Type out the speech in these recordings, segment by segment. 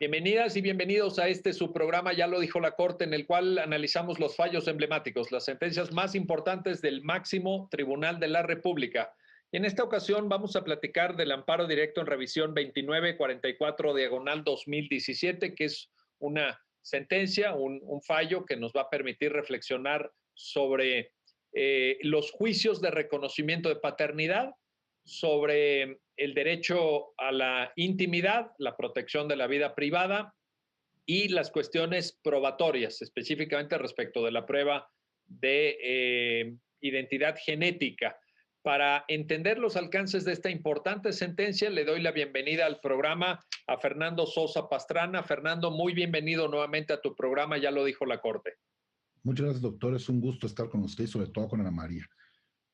Bienvenidas y bienvenidos a su programa, ya lo dijo la Corte, en el cual analizamos los fallos emblemáticos, las sentencias más importantes del máximo tribunal de la República. Y en esta ocasión vamos a platicar del amparo directo en revisión 2944/2017, que es una sentencia, un fallo que nos va a permitir reflexionar sobre los juicios de reconocimiento de paternidad, sobre el derecho a la intimidad, la protección de la vida privada y las cuestiones probatorias, específicamente respecto de la prueba de identidad genética. Para entender los alcances de esta importante sentencia, le doy la bienvenida al programa a Fernando Sosa Pastrana. Fernando, muy bienvenido nuevamente a tu programa, ya lo dijo la Corte. Muchas gracias, doctor. Es un gusto estar con usted y sobre todo con Ana María.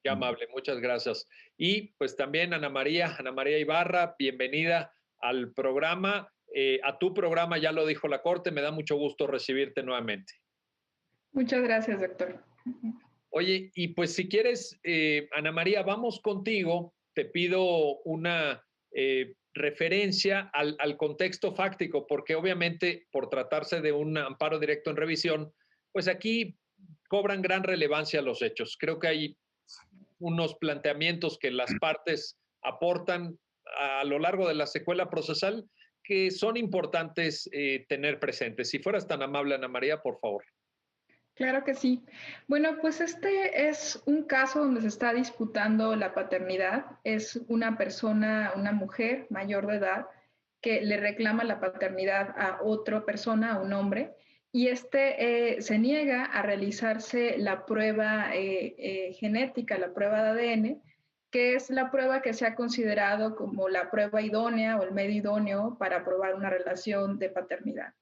Qué amable, muchas gracias. Y pues también Ana María Ibarra, bienvenida al programa. A tu programa, ya lo dijo la Corte, me da mucho gusto recibirte nuevamente. Muchas gracias, doctor. Oye, y pues si quieres, Ana María, vamos contigo. Te pido una referencia al contexto fáctico, porque obviamente por tratarse de un amparo directo en revisión, pues aquí cobran gran relevancia los hechos. Creo que hay unos planteamientos que las partes aportan a lo largo de la secuela procesal que son importantes tener presentes. Si fueras tan amable, Ana María, por favor. Claro que sí. Bueno, pues este es un caso donde se está disputando la paternidad. Es una persona, una mujer mayor de edad, que le reclama la paternidad a otra persona, a un hombre, y se niega a realizarse la prueba genética, la prueba de ADN, que es la prueba que se ha considerado como la prueba idónea o el medio idóneo para probar una relación de paternidad.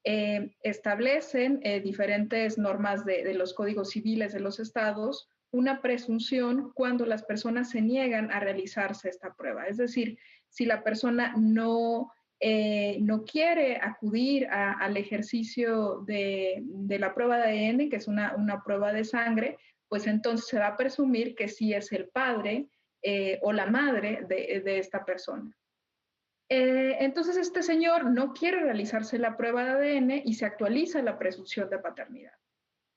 Establecen diferentes normas de los códigos civiles de los estados una presunción cuando las personas se niegan a realizarse esta prueba. Es decir, si la persona no quiere acudir al ejercicio de la prueba de ADN, que es una prueba de sangre, pues entonces se va a presumir que sí es el padre o la madre de esta persona. Entonces este señor no quiere realizarse la prueba de ADN y se actualiza la presunción de paternidad.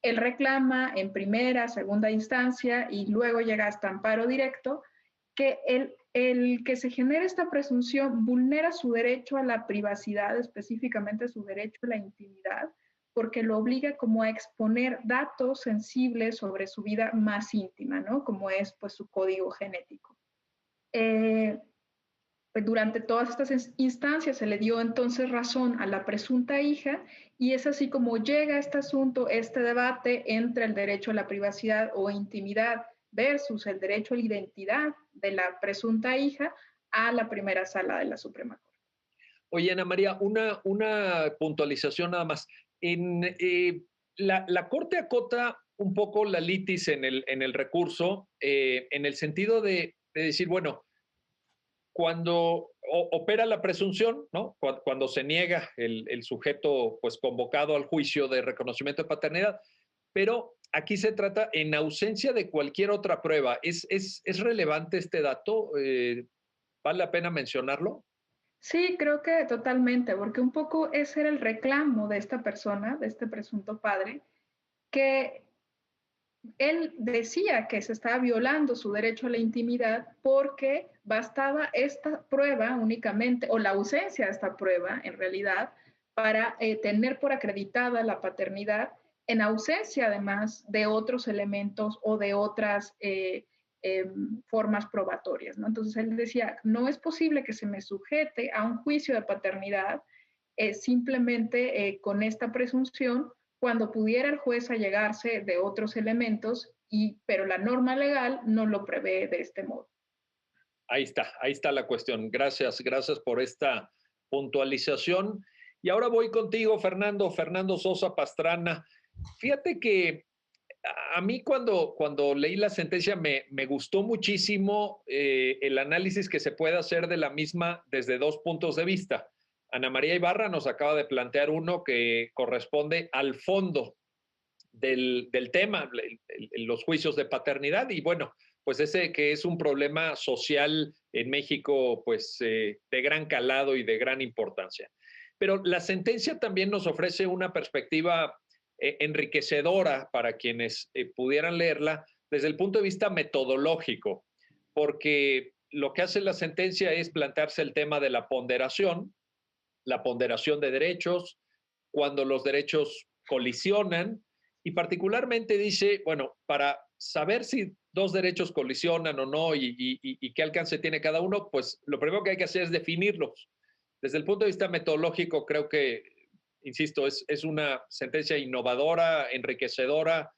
Él reclama en primera, segunda instancia y luego llega hasta amparo directo que el que se genere esta presunción vulnera su derecho a la privacidad, específicamente su derecho a la intimidad, porque lo obliga como a exponer datos sensibles sobre su vida más íntima, ¿no? Como es pues su código genético. Durante todas estas instancias se le dio entonces razón a la presunta hija y es así como llega este asunto, este debate entre el derecho a la privacidad o intimidad versus el derecho a la identidad de la presunta hija a la primera sala de la Suprema Corte. Oye, Ana María, una puntualización nada más. La Corte acota un poco la litis en el recurso, en el sentido de decir, bueno, cuando opera la presunción, ¿no? Cuando se niega el sujeto pues convocado al juicio de reconocimiento de paternidad, pero aquí se trata en ausencia de cualquier otra prueba. ¿Es relevante este dato? ¿Vale la pena mencionarlo? Sí, creo que totalmente, porque un poco ese era el reclamo de esta persona, de este presunto padre, que él decía que se estaba violando su derecho a la intimidad porque bastaba esta prueba únicamente, o la ausencia de esta prueba en realidad, para tener por acreditada la paternidad en ausencia además de otros elementos o de otras formas probatorias, ¿no? Entonces él decía, no es posible que se me sujete a un juicio de paternidad simplemente con esta presunción cuando pudiera el juez allegarse de otros elementos, pero la norma legal no lo prevé de este modo. Ahí está la cuestión. Gracias por esta puntualización. Y ahora voy contigo, Fernando Sosa Pastrana. Fíjate que a mí cuando leí la sentencia me gustó muchísimo el análisis que se puede hacer de la misma desde dos puntos de vista. Ana María Ibarra nos acaba de plantear uno que corresponde al fondo del tema, los juicios de paternidad, y bueno, pues ese que es un problema social en México, pues de gran calado y de gran importancia. Pero la sentencia también nos ofrece una perspectiva enriquecedora para quienes pudieran leerla desde el punto de vista metodológico, porque lo que hace la sentencia es plantearse el tema de la ponderación de derechos, cuando los derechos colisionan, y particularmente dice, bueno, para saber si dos derechos colisionan o no y qué alcance tiene cada uno, pues lo primero que hay que hacer es definirlos. Desde el punto de vista metodológico, creo que, insisto, es una sentencia innovadora, enriquecedora,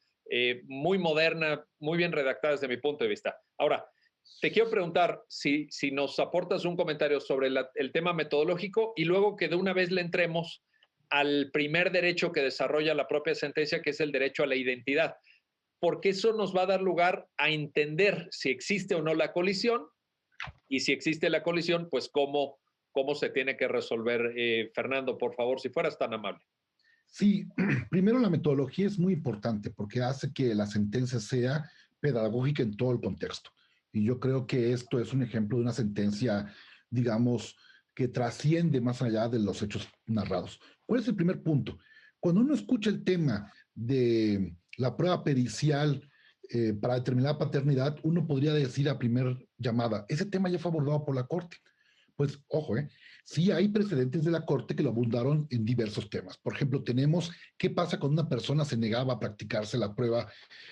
muy moderna, muy bien redactada desde mi punto de vista. Ahora, te quiero preguntar si nos aportas un comentario sobre el tema metodológico y luego que de una vez le entremos al primer derecho que desarrolla la propia sentencia, que es el derecho a la identidad, porque eso nos va a dar lugar a entender si existe o no la colisión y si existe la colisión, pues cómo se tiene que resolver. Fernando, por favor, si fueras tan amable. Sí, primero la metodología es muy importante porque hace que la sentencia sea pedagógica en todo el contexto. Y yo creo que esto es un ejemplo de una sentencia, digamos, que trasciende más allá de los hechos narrados. ¿Cuál es el primer punto? Cuando uno escucha el tema de la prueba pericial para determinar paternidad, uno podría decir a primera llamada, ese tema ya fue abordado por la Corte. Pues, ojo, sí hay precedentes de la Corte que lo abundaron en diversos temas. Por ejemplo, tenemos qué pasa cuando una persona se negaba a practicarse la prueba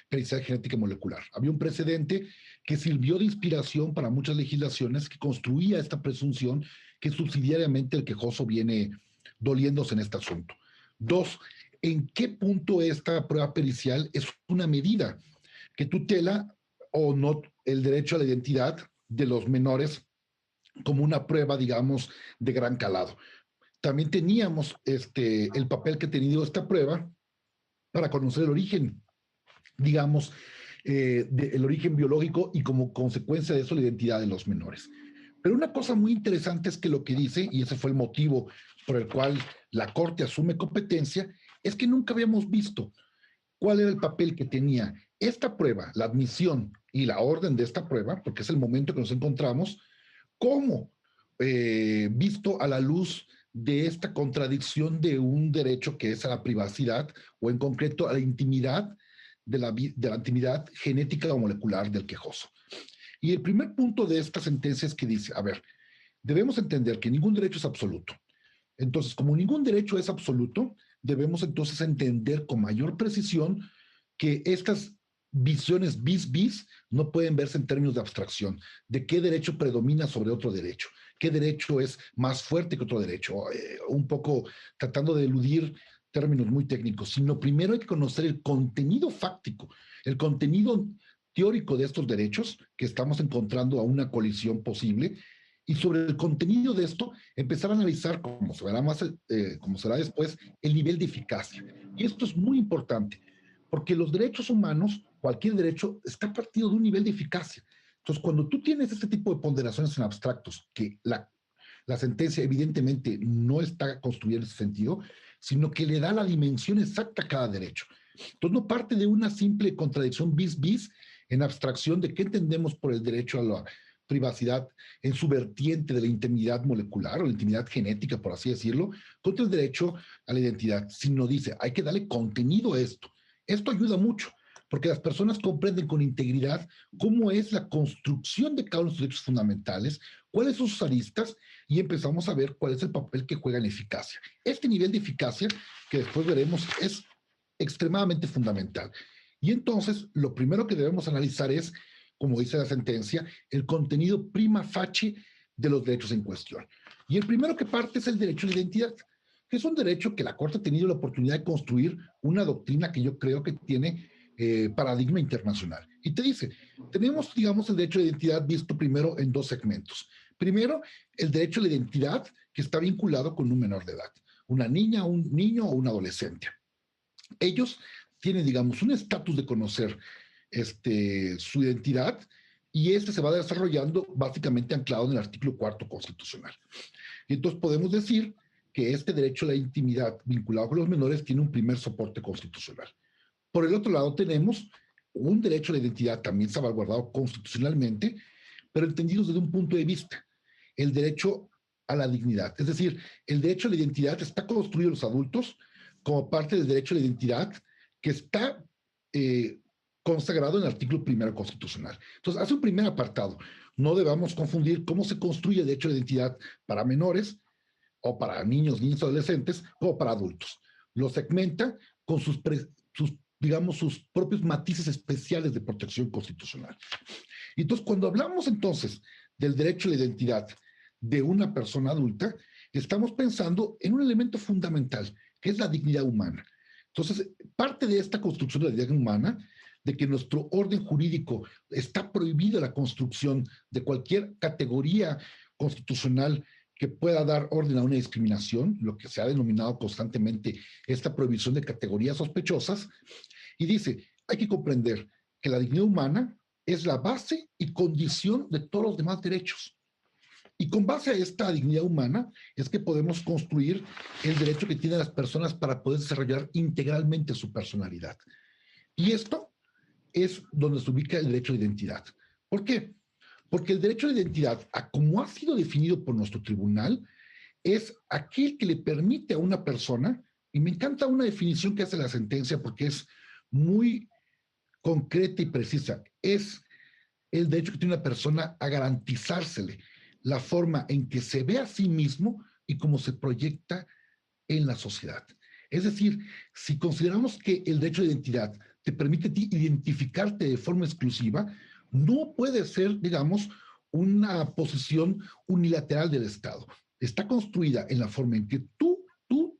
pericial genética molecular. Había un precedente que sirvió de inspiración para muchas legislaciones que construía esta presunción que subsidiariamente el quejoso viene doliéndose en este asunto. Dos, ¿en qué punto esta prueba pericial es una medida que tutela o no el derecho a la identidad de los menores como una prueba, digamos, de gran calado? También teníamos el papel que ha tenido esta prueba para conocer el origen, digamos, el origen biológico y como consecuencia de eso la identidad de los menores. Pero una cosa muy interesante es que lo que dice, y ese fue el motivo por el cual la Corte asume competencia, es que nunca habíamos visto cuál era el papel que tenía esta prueba, la admisión y la orden de esta prueba, porque es el momento que nos encontramos, como visto a la luz de esta contradicción de un derecho que es a la privacidad o en concreto a la intimidad de la intimidad genética o molecular del quejoso. Y el primer punto de esta sentencia es que dice, a ver, debemos entender que ningún derecho es absoluto. Entonces, como ningún derecho es absoluto, debemos entonces entender con mayor precisión que estas visiones bis no pueden verse en términos de abstracción, de qué derecho predomina sobre otro derecho, qué derecho es más fuerte que otro derecho, un poco tratando de eludir términos muy técnicos, sino primero hay que conocer el contenido fáctico, el contenido teórico de estos derechos, que estamos encontrando a una colisión posible, y sobre el contenido de esto, empezar a analizar, como se verá, como será después, el nivel de eficacia. Y esto es muy importante, porque los derechos humanos, cualquier derecho, está partido de un nivel de eficacia. Entonces, cuando tú tienes este tipo de ponderaciones en abstractos, que la sentencia evidentemente no está construida en ese sentido, sino que le da la dimensión exacta a cada derecho. Entonces, no parte de una simple contradicción bis en abstracción de qué entendemos por el derecho a la privacidad en su vertiente de la intimidad molecular o la intimidad genética, por así decirlo, contra el derecho a la identidad, sino dice, hay que darle contenido a esto. Esto ayuda mucho, porque las personas comprenden con integridad cómo es la construcción de cada uno de los derechos fundamentales, cuáles son sus aristas, y empezamos a ver cuál es el papel que juega en eficacia. Este nivel de eficacia, que después veremos, es extremadamente fundamental. Y entonces, lo primero que debemos analizar es, como dice la sentencia, el contenido prima facie de los derechos en cuestión. Y el primero que parte es el derecho a la identidad, que es un derecho que la Corte ha tenido la oportunidad de construir una doctrina que yo creo que tiene paradigma internacional. Y te dice, tenemos, digamos, el derecho a la identidad visto primero en dos segmentos. Primero, el derecho a la identidad que está vinculado con un menor de edad, una niña, un niño o un adolescente. Ellos tienen, digamos, un estatus de conocer su identidad, y se va desarrollando básicamente anclado en el artículo 4 constitucional. Y entonces podemos decir que este derecho a la intimidad vinculado con los menores tiene un primer soporte constitucional. Por el otro lado tenemos un derecho a la identidad también salvaguardado constitucionalmente, pero entendido desde un punto de vista, el derecho a la dignidad. Es decir, el derecho a la identidad está construido en los adultos como parte del derecho a la identidad que está consagrado en el artículo 1 constitucional. Entonces, hace un primer apartado. No debamos confundir cómo se construye el derecho a la identidad para menores o para niños, niñas, adolescentes, o para adultos. Lo segmenta con digamos, sus propios matices especiales de protección constitucional. Y entonces, cuando hablamos entonces del derecho a la identidad de una persona adulta, estamos pensando en un elemento fundamental, que es la dignidad humana. Entonces, parte de esta construcción de la dignidad humana, de que nuestro orden jurídico está prohibida la construcción de cualquier categoría constitucional que pueda dar orden a una discriminación, lo que se ha denominado constantemente esta prohibición de categorías sospechosas, y dice, hay que comprender que la dignidad humana es la base y condición de todos los demás derechos. Y con base a esta dignidad humana es que podemos construir el derecho que tienen las personas para poder desarrollar integralmente su personalidad. Y esto es donde se ubica el derecho de identidad. ¿Por qué? Porque el derecho de identidad, como ha sido definido por nuestro tribunal, es aquel que le permite a una persona, y me encanta una definición que hace la sentencia porque es muy concreta y precisa, es el derecho que tiene una persona a garantizársele la forma en que se ve a sí mismo y cómo se proyecta en la sociedad. Es decir, si consideramos que el derecho de identidad te permite a ti identificarte de forma exclusiva, no puede ser, digamos, una posición unilateral del Estado. Está construida en la forma en que tú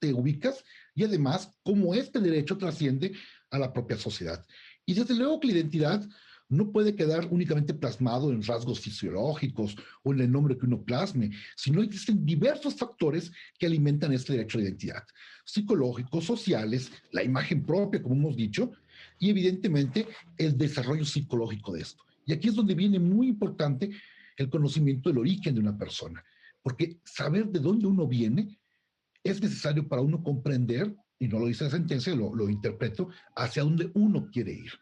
te ubicas y además cómo este derecho trasciende a la propia sociedad. Y desde luego que la identidad no puede quedar únicamente plasmado en rasgos fisiológicos o en el nombre que uno plasme, sino existen diversos factores que alimentan este derecho de identidad. Psicológicos, sociales, la imagen propia, como hemos dicho, y evidentemente el desarrollo psicológico de esto. Y aquí es donde viene muy importante el conocimiento del origen de una persona, porque saber de dónde uno viene es necesario para uno comprender, y no lo dice la sentencia, lo interpreto, hacia dónde uno quiere ir.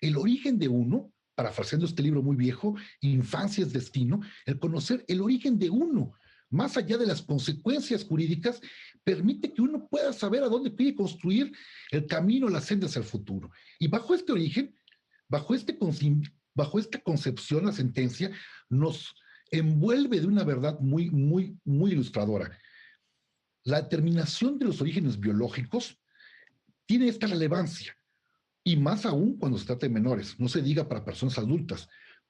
El origen de uno, parafraseando este libro muy viejo, Infancia es Destino, el conocer el origen de uno, más allá de las consecuencias jurídicas, permite que uno pueda saber a dónde quiere construir el camino, la senda hacia el futuro. Y bajo este origen, bajo esta concepción, la sentencia nos envuelve de una verdad muy ilustradora. La determinación de los orígenes biológicos tiene esta relevancia, y más aún cuando se trata de menores, no se diga para personas adultas,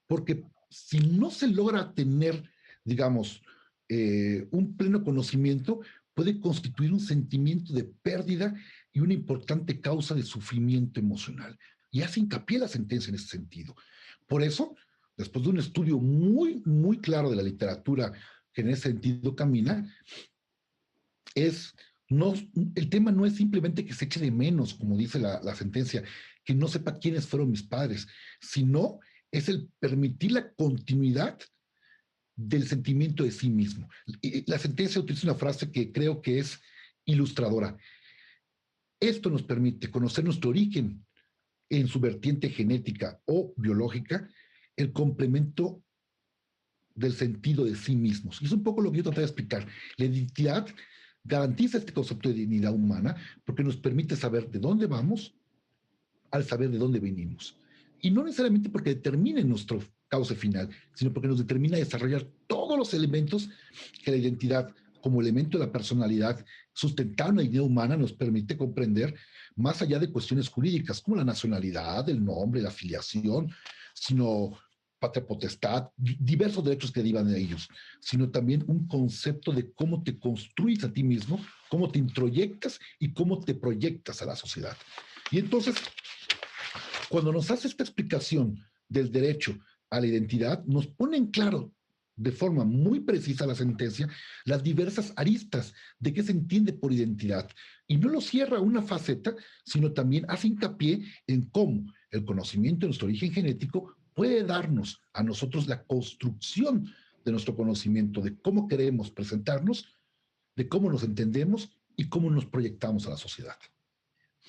porque si no se logra tener, digamos, un pleno conocimiento, puede constituir un sentimiento de pérdida y una importante causa de sufrimiento emocional. Y hace hincapié la sentencia en ese sentido. Por eso, después de un estudio muy claro de la literatura que en ese sentido camina, el tema no es simplemente que se eche de menos, como dice la sentencia, que no sepa quiénes fueron mis padres, sino es el permitir la continuidad del sentimiento de sí mismo. Y la sentencia utiliza una frase que creo que es ilustradora. Esto nos permite conocer nuestro origen en su vertiente genética o biológica, el complemento del sentido de sí mismos. Y es un poco lo que yo traté de explicar. La identidad garantiza este concepto de dignidad humana porque nos permite saber de dónde vamos al saber de dónde venimos. Y no necesariamente porque determine nuestro cauce final, sino porque nos determina desarrollar todos los elementos que la identidad, como elemento de la personalidad, sustentar una dignidad humana nos permite comprender más allá de cuestiones jurídicas como la nacionalidad, el nombre, la filiación, sino patria potestad, diversos derechos que derivan de ellos, sino también un concepto de cómo te construyes a ti mismo, cómo te introyectas y cómo te proyectas a la sociedad. Y entonces, cuando nos hace esta explicación del derecho a la identidad, nos pone en claro de forma muy precisa la sentencia las diversas aristas de qué se entiende por identidad. Y no lo cierra una faceta, sino también hace hincapié en cómo el conocimiento de nuestro origen genético puede darnos a nosotros la construcción de nuestro conocimiento, de cómo queremos presentarnos, de cómo nos entendemos y cómo nos proyectamos a la sociedad.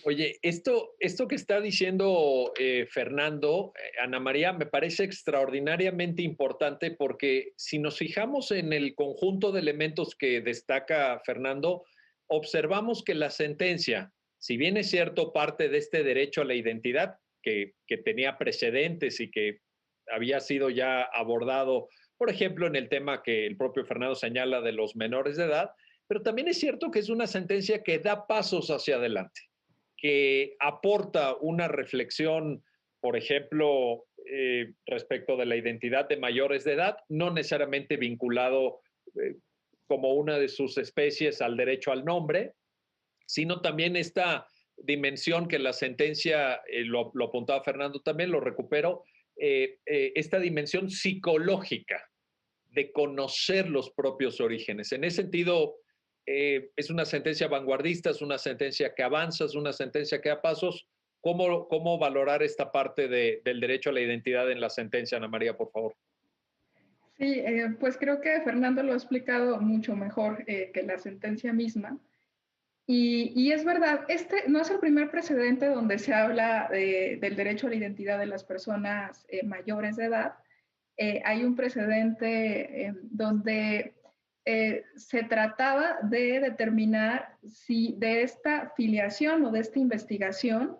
Oye, esto que está diciendo Fernando, Ana María, me parece extraordinariamente importante porque si nos fijamos en el conjunto de elementos que destaca Fernando, observamos que la sentencia, si bien es cierto parte de este derecho a la identidad que tenía precedentes y que había sido ya abordado, por ejemplo, en el tema que el propio Fernando señala de los menores de edad, pero también es cierto que es una sentencia que da pasos hacia adelante, que aporta una reflexión, por ejemplo, respecto de la identidad de mayores de edad, no necesariamente vinculado como una de sus especies al derecho al nombre, sino también esta dimensión que la sentencia, lo apuntaba Fernando también, lo recupero, esta dimensión psicológica de conocer los propios orígenes. En ese sentido, es una sentencia vanguardista, es una sentencia que avanza, es una sentencia que da pasos. ¿Cómo valorar esta parte del derecho a la identidad en la sentencia, Ana María, por favor? Sí, pues creo que Fernando lo ha explicado mucho mejor que la sentencia misma. Y es verdad, este no es el primer precedente donde se habla del derecho a la identidad de las personas mayores de edad. Hay un precedente donde se trataba de determinar si de esta filiación o de esta investigación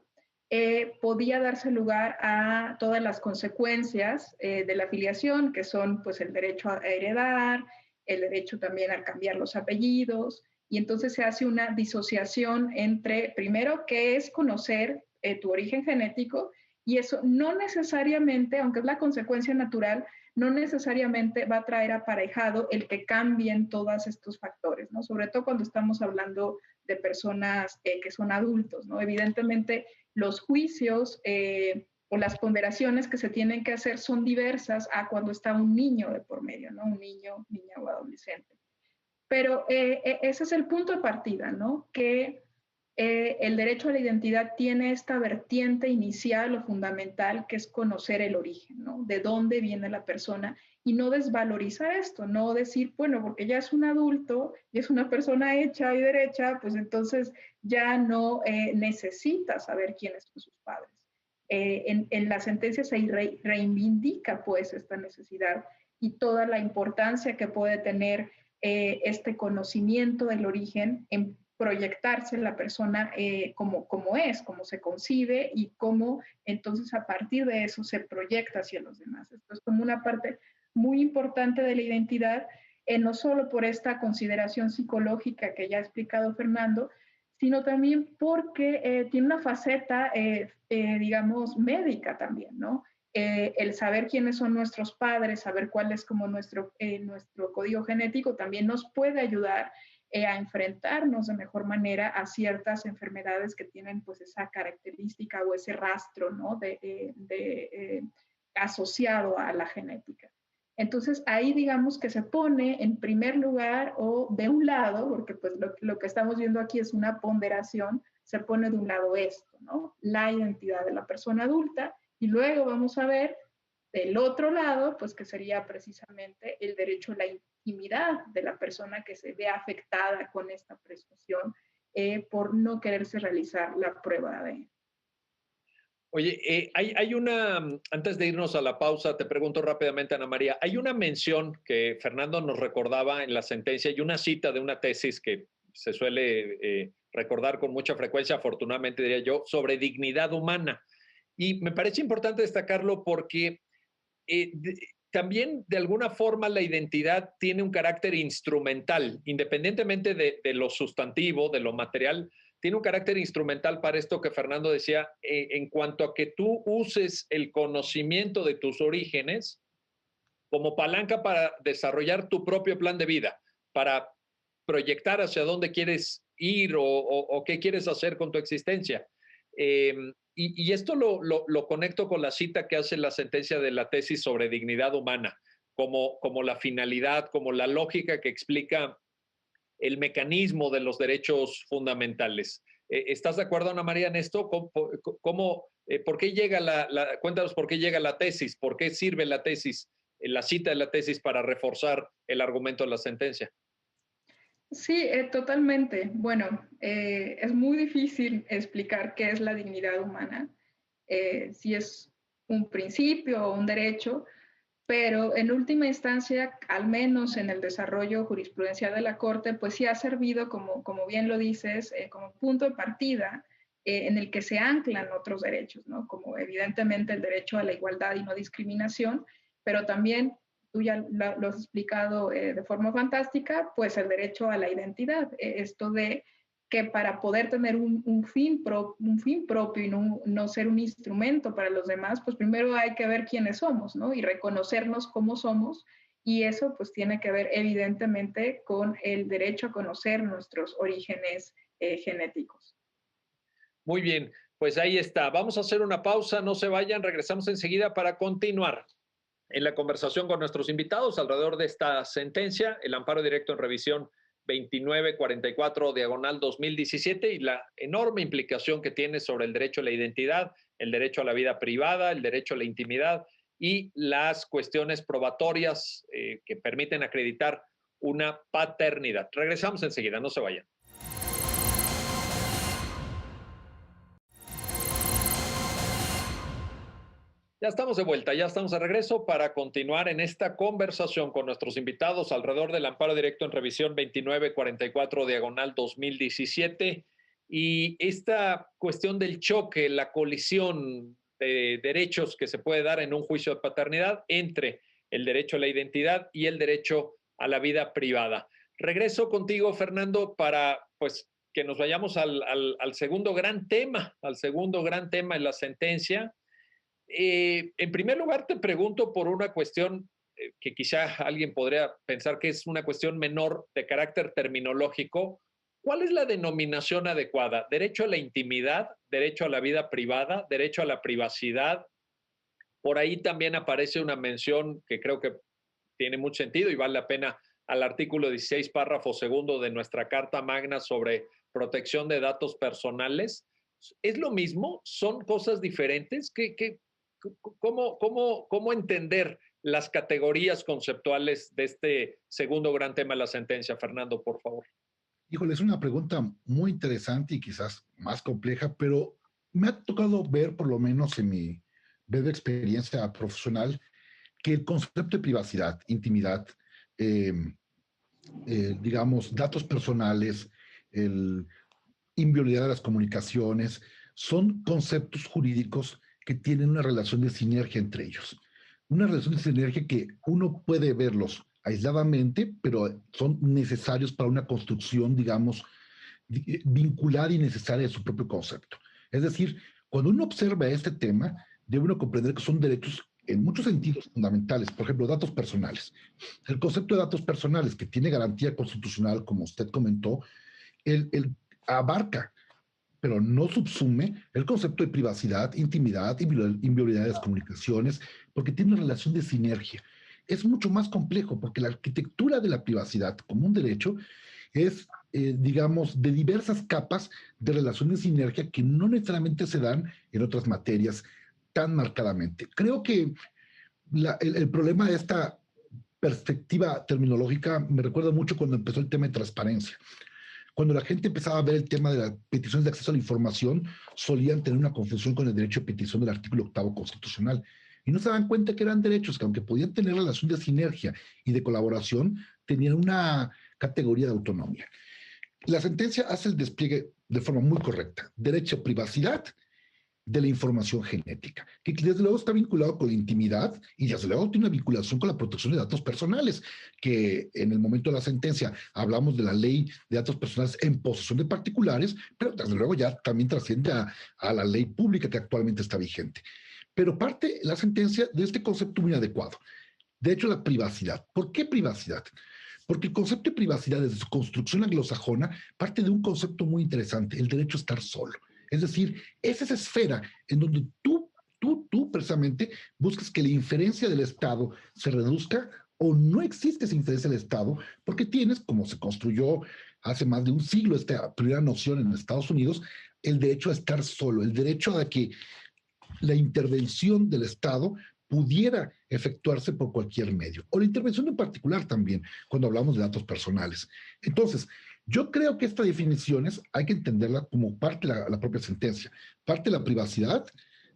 podía darse lugar a todas las consecuencias de la filiación, que son pues el derecho a heredar, el derecho también a cambiar los apellidos, y entonces se hace una disociación entre, primero, qué es conocer tu origen genético, y eso no necesariamente, aunque es la consecuencia natural, no necesariamente va a traer aparejado el que cambien todos estos factores, ¿no? Sobre todo cuando estamos hablando de personas que son adultos, ¿no? Evidentemente, los juicios o las ponderaciones que se tienen que hacer son diversas a cuando está un niño de por medio, ¿no? Un niño, niña o adolescente. Pero ese es el punto de partida, ¿no? Que el derecho a la identidad tiene esta vertiente inicial o fundamental que es conocer el origen, ¿no? De dónde viene la persona y no desvalorizar esto, no decir, bueno, porque ya es un adulto y es una persona hecha y derecha, pues entonces ya no necesita saber quiénes son sus padres. En la sentencia se reivindica pues esta necesidad y toda la importancia que puede tener este conocimiento del origen en proyectarse la persona como es, como se concibe y cómo entonces a partir de eso se proyecta hacia los demás. Esto es como una parte muy importante de la identidad, no solo por esta consideración psicológica que ya ha explicado Fernando, sino también porque tiene una faceta, digamos, médica también, ¿no? El saber quiénes son nuestros padres, saber cuál es como nuestro código genético, también nos puede ayudar a enfrentarnos de mejor manera a ciertas enfermedades que tienen pues esa característica o ese rastro, ¿no? Asociado a la genética. Entonces ahí digamos que se pone en primer lugar o de un lado, porque pues lo que estamos viendo aquí es una ponderación, se pone de un lado esto, ¿no? La identidad de la persona adulta y luego vamos a ver del otro lado, pues que sería precisamente el derecho a la intimidad de la persona que se ve afectada con esta presunción por no quererse realizar la prueba de ADN. Oye, hay una, antes de irnos a la pausa, te pregunto rápidamente, Ana María, hay una mención que Fernando nos recordaba en la sentencia y una cita de una tesis que se suele recordar con mucha frecuencia, afortunadamente diría yo, sobre dignidad humana. Y me parece importante destacarlo porque también de alguna forma la identidad tiene un carácter instrumental, independientemente de lo sustantivo, de lo material, tiene un carácter instrumental para esto que Fernando decía, en cuanto a que tú uses el conocimiento de tus orígenes como palanca para desarrollar tu propio plan de vida, para proyectar hacia dónde quieres ir o qué quieres hacer con tu existencia. Y esto lo conecto con la cita que hace la sentencia de la tesis sobre dignidad humana, como la finalidad, como la lógica que explica el mecanismo de los derechos fundamentales. ¿Estás de acuerdo, Ana María, en esto? ¿Por qué llega cuéntanos por qué llega la tesis? ¿Por qué sirve la tesis, la cita de la tesis para reforzar el argumento de la sentencia? Sí, totalmente. Bueno, es muy difícil explicar qué es la dignidad humana, si es un principio o un derecho, pero en última instancia, al menos en el desarrollo jurisprudencial de la Corte, pues sí ha servido, como bien lo dices, como punto de partida en el que se anclan otros derechos, ¿no? Como evidentemente el derecho a la igualdad y no discriminación, pero también, tú ya lo has explicado de forma fantástica, pues el derecho a la identidad, esto de que para poder tener un fin propio y no ser un instrumento para los demás, pues primero hay que ver quiénes somos, ¿no? Y reconocernos como somos. Y eso pues tiene que ver evidentemente con el derecho a conocer nuestros orígenes genéticos. Muy bien, pues ahí está. Vamos a hacer una pausa, no se vayan, regresamos enseguida para continuar en la conversación con nuestros invitados alrededor de esta sentencia, el amparo directo en revisión 2944 diagonal 2017 y la enorme implicación que tiene sobre el derecho a la identidad, el derecho a la vida privada, el derecho a la intimidad y las cuestiones probatorias que permiten acreditar una paternidad. Regresamos enseguida, no se vayan. Ya estamos de vuelta, ya estamos de regreso para continuar en esta conversación con nuestros invitados alrededor del amparo directo en revisión 2944 diagonal 2017 y esta cuestión del choque, la colisión de derechos que se puede dar en un juicio de paternidad entre el derecho a la identidad y el derecho a la vida privada. Regreso contigo, Fernando, para pues que nos vayamos al segundo gran tema, en la sentencia. En primer lugar, te pregunto por una cuestión que quizá alguien podría pensar que es una cuestión menor de carácter terminológico. ¿Cuál es la denominación adecuada? ¿Derecho a la intimidad? ¿Derecho a la vida privada? ¿Derecho a la privacidad? Por ahí también aparece una mención que creo que tiene mucho sentido y vale la pena al artículo 16, párrafo segundo de nuestra Carta Magna sobre protección de datos personales. ¿Es lo mismo? ¿Son cosas diferentes? ¿Cómo entender las categorías conceptuales de este segundo gran tema de la sentencia, Fernando, por favor? Híjole, es una pregunta muy interesante y quizás más compleja, pero me ha tocado ver, por lo menos en mi breve experiencia profesional, que el concepto de privacidad, intimidad, eh, digamos, datos personales, el inviolabilidad de las comunicaciones, son conceptos jurídicos que tienen una relación de sinergia entre ellos. Una relación de sinergia que uno puede verlos aisladamente, pero son necesarios para una construcción, digamos, vinculada y necesaria de su propio concepto. Es decir, cuando uno observa este tema, debe uno comprender que son derechos en muchos sentidos fundamentales. Por ejemplo, datos personales. El concepto de datos personales, que tiene garantía constitucional, como usted comentó, el abarca, pero no subsume el concepto de privacidad, intimidad, inviolabilidad de las comunicaciones, porque tiene una relación de sinergia. Es mucho más complejo porque la arquitectura de la privacidad como un derecho es, digamos, de diversas capas de relación de sinergia que no necesariamente se dan en otras materias tan marcadamente. Creo que el problema de esta perspectiva terminológica me recuerda mucho cuando empezó el tema de transparencia. Cuando la gente empezaba a ver el tema de las peticiones de acceso a la información, solían tener una confusión con el derecho de petición del artículo 8 constitucional. Y no se dan cuenta que eran derechos que, aunque podían tener relación de sinergia y de colaboración, tenían una categoría de autonomía. La sentencia hace el despliegue de forma muy correcta. Derecho a privacidad de la información genética, que desde luego está vinculado con la intimidad y desde luego tiene una vinculación con la protección de datos personales, que en el momento de la sentencia hablamos de la ley de datos personales en posesión de particulares, pero desde luego ya también trasciende a la ley pública que actualmente está vigente. Pero parte la sentencia de este concepto muy adecuado. De hecho, la privacidad. ¿Por qué privacidad? Porque el concepto de privacidad desde su construcción anglosajona parte de un concepto muy interesante, el derecho a estar solo. Es decir, es esa esfera en donde tú precisamente buscas que la inferencia del Estado se reduzca o no existe esa inferencia del Estado, porque tienes, como se construyó hace más de un siglo esta primera noción en Estados Unidos, el derecho a estar solo, el derecho a que la intervención del Estado pudiera efectuarse por cualquier medio. O la intervención en particular también, cuando hablamos de datos personales. Entonces, yo creo que estas definiciones hay que entenderlas como parte de la propia sentencia, parte de la privacidad,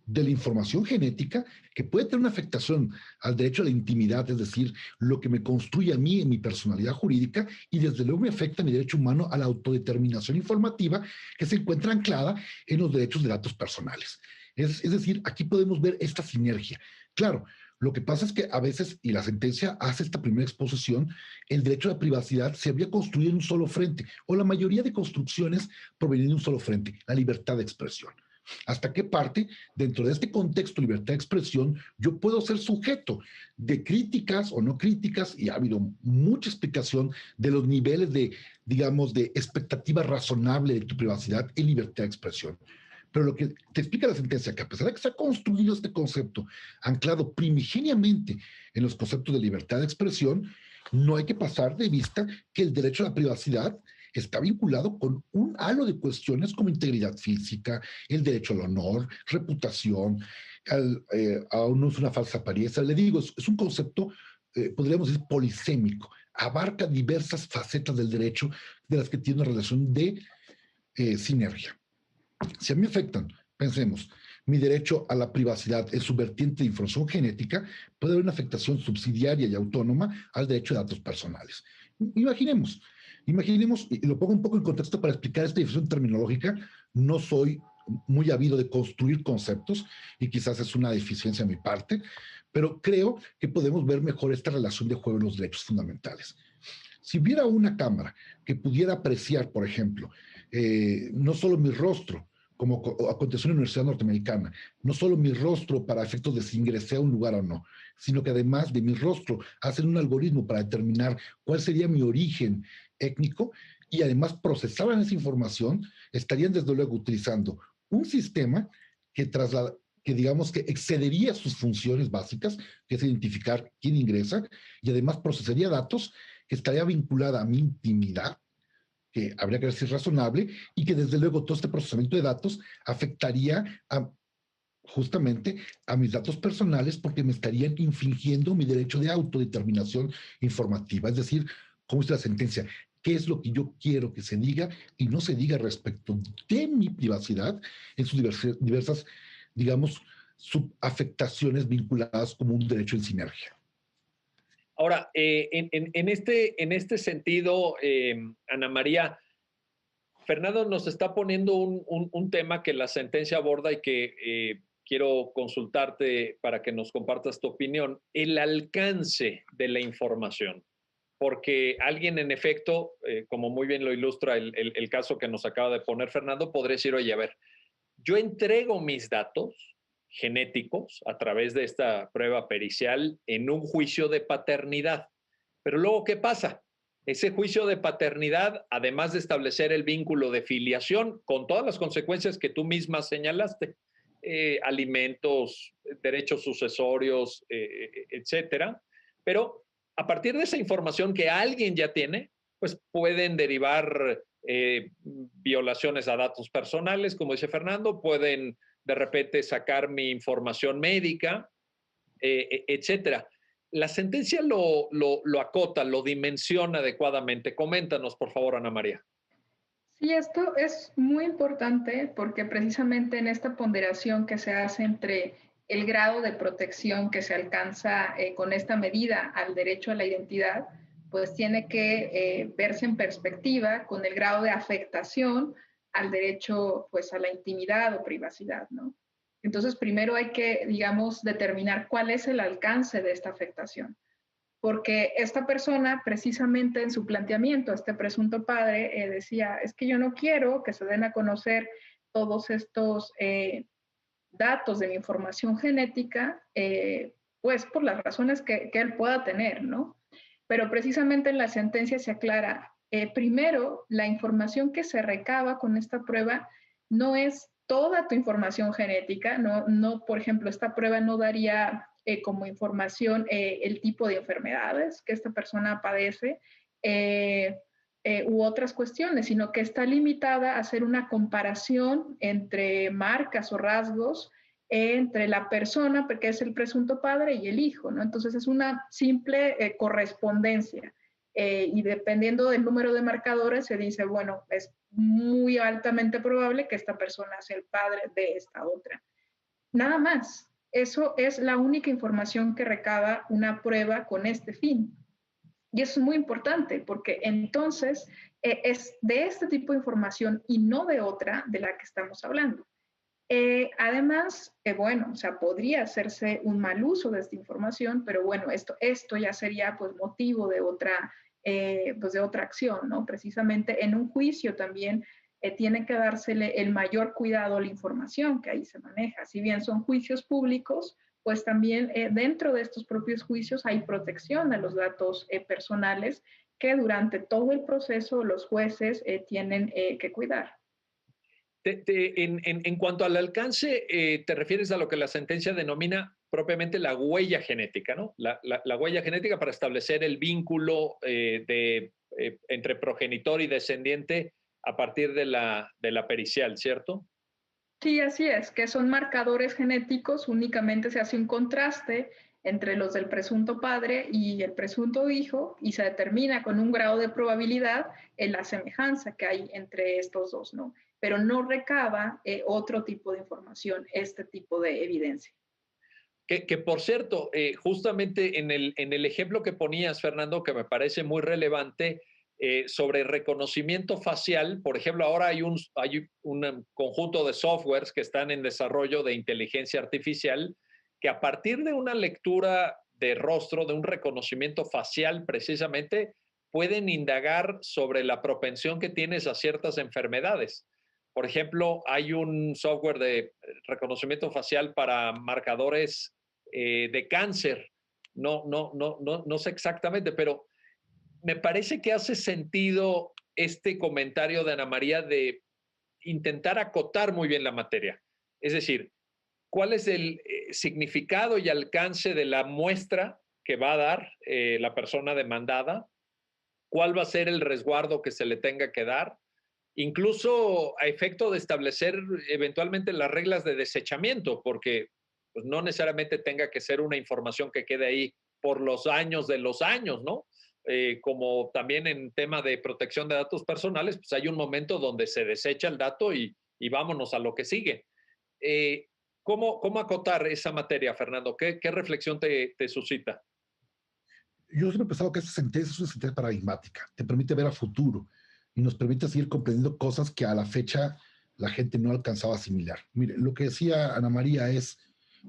de la información genética, que puede tener una afectación al derecho a la intimidad, es decir, lo que me construye a mí en mi personalidad jurídica, y desde luego me afecta mi derecho humano a la autodeterminación informativa, que se encuentra anclada en los derechos de datos personales. Es decir, aquí podemos ver esta sinergia. Claro, lo que pasa es que a veces, y la sentencia hace esta primera exposición, el derecho a la privacidad se había construido en un solo frente, o la mayoría de construcciones provenían de un solo frente, la libertad de expresión. ¿Hasta qué parte, dentro de este contexto de libertad de expresión, yo puedo ser sujeto de críticas o no críticas? Y ha habido mucha explicación de los niveles de, digamos, de expectativa razonable de tu privacidad en libertad de expresión. Pero lo que te explica la sentencia, que a pesar de que se ha construido este concepto anclado primigeniamente en los conceptos de libertad de expresión, no hay que pasar de vista que el derecho a la privacidad está vinculado con un halo de cuestiones como integridad física, el derecho al honor, reputación, a una falsa apariencia. Le digo, es un concepto, podríamos decir, polisémico, abarca diversas facetas del derecho de las que tiene una relación de sinergia. Si a mí me afectan, pensemos, mi derecho a la privacidad en su vertiente de información genética, puede haber una afectación subsidiaria y autónoma al derecho de datos personales. Imaginemos, y lo pongo un poco en contexto para explicar esta definición terminológica, no soy muy habido de construir conceptos y quizás es una deficiencia de mi parte, pero creo que podemos ver mejor esta relación de juego en los derechos fundamentales. Si hubiera una cámara que pudiera apreciar, por ejemplo, no solo mi rostro, como aconteció en la Universidad Norteamericana, no solo mi rostro para efectos de si ingresé a un lugar o no, sino que además de mi rostro hacen un algoritmo para determinar cuál sería mi origen étnico y además procesaban esa información, estarían desde luego utilizando un sistema que que digamos que excedería sus funciones básicas, que es identificar quién ingresa, y además procesaría datos que estaría vinculada a mi intimidad, que habría que decir razonable, y que desde luego todo este procesamiento de datos afectaría justamente a mis datos personales porque me estarían infringiendo mi derecho de autodeterminación informativa. Es decir, como dice la sentencia, qué es lo que yo quiero que se diga y no se diga respecto de mi privacidad en sus diversas, digamos, subafectaciones vinculadas como un derecho en sinergia. Ahora, en este sentido, Ana María, Fernando nos está poniendo un tema que la sentencia aborda y que quiero consultarte para que nos compartas tu opinión, el alcance de la información. Porque alguien, en efecto, como muy bien lo ilustra el caso que nos acaba de poner Fernando, podría decir, oye, a ver, yo entrego mis datos genéticos a través de esta prueba pericial en un juicio de paternidad. Pero luego, ¿qué pasa? Ese juicio de paternidad, además de establecer el vínculo de filiación, con todas las consecuencias que tú misma señalaste, alimentos, derechos sucesorios, etcétera. Pero a partir de esa información que alguien ya tiene, pues pueden derivar violaciones a datos personales, como dice Fernando, pueden de repente sacar mi información médica, etcétera. La sentencia lo acota, lo dimensiona adecuadamente. Coméntanos, por favor, Ana María. Sí, esto es muy importante porque precisamente en esta ponderación que se hace entre el grado de protección que se alcanza con esta medida al derecho a la identidad, pues tiene que verse en perspectiva con el grado de afectación al derecho pues a la intimidad o privacidad, ¿no? Entonces, primero hay que, digamos, determinar cuál es el alcance de esta afectación. Porque esta persona, precisamente en su planteamiento, este presunto padre, decía, es que yo no quiero que se den a conocer todos estos datos de mi información genética, pues por las razones que él pueda tener, ¿no? Pero precisamente en la sentencia se aclara, primero, la información que se recaba con esta prueba no es toda tu información genética, no, por ejemplo, esta prueba no daría como información el tipo de enfermedades que esta persona padece u otras cuestiones, sino que está limitada a hacer una comparación entre marcas o rasgos entre la persona, porque es el presunto padre, y el hijo, ¿no? Entonces es una simple correspondencia. Y dependiendo del número de marcadores se dice, bueno, es muy altamente probable que esta persona sea el padre de esta otra. Nada más. Eso es la única información que recaba una prueba con este fin. Y eso es muy importante porque entonces es de este tipo de información y no de otra de la que estamos hablando. Además, bueno, o sea, podría hacerse un mal uso de esta información, pero bueno, esto ya sería pues motivo pues de otra acción, ¿no? Precisamente en un juicio también tiene que dársele el mayor cuidado a la información que ahí se maneja. Si bien son juicios públicos, pues también dentro de estos propios juicios hay protección a los datos personales que durante todo el proceso los jueces tienen que cuidar. En cuanto al alcance, te refieres a lo que la sentencia denomina propiamente la huella genética, ¿no? La huella genética para establecer el vínculo entre progenitor y descendiente a partir de la pericial, ¿cierto? Sí, así es, que son marcadores genéticos, únicamente se hace un contraste entre los del presunto padre y el presunto hijo y se determina con un grado de probabilidad la semejanza que hay entre estos dos, ¿no? Pero no recaba otro tipo de información, este tipo de evidencia. Que por cierto, justamente en el ejemplo que ponías, Fernando, que me parece muy relevante, sobre reconocimiento facial, por ejemplo, ahora hay un conjunto de softwares que están en desarrollo de inteligencia artificial que a partir de una lectura de rostro, de un reconocimiento facial precisamente, pueden indagar sobre la propensión que tienes a ciertas enfermedades. Por ejemplo, hay un software de reconocimiento facial para marcadores de cáncer. No sé exactamente, pero me parece que hace sentido este comentario de Ana María de intentar acotar muy bien la materia. Es decir, ¿cuál es el significado y alcance de la muestra que va a dar la persona demandada? ¿Cuál va a ser el resguardo que se le tenga que dar? Incluso a efecto de establecer eventualmente las reglas de desechamiento, porque pues, no necesariamente tenga que ser una información que quede ahí por los años de los años, ¿no? Como también en tema de protección de datos personales, pues hay un momento donde se desecha el dato y vámonos a lo que sigue. ¿Cómo acotar esa materia, Fernando? ¿Qué reflexión te suscita? Yo siempre he pensado que esta sentencia es una sentencia paradigmática, te permite ver a futuro y nos permite seguir comprendiendo cosas que a la fecha la gente no alcanzaba a asimilar. Mire, lo que decía Ana María es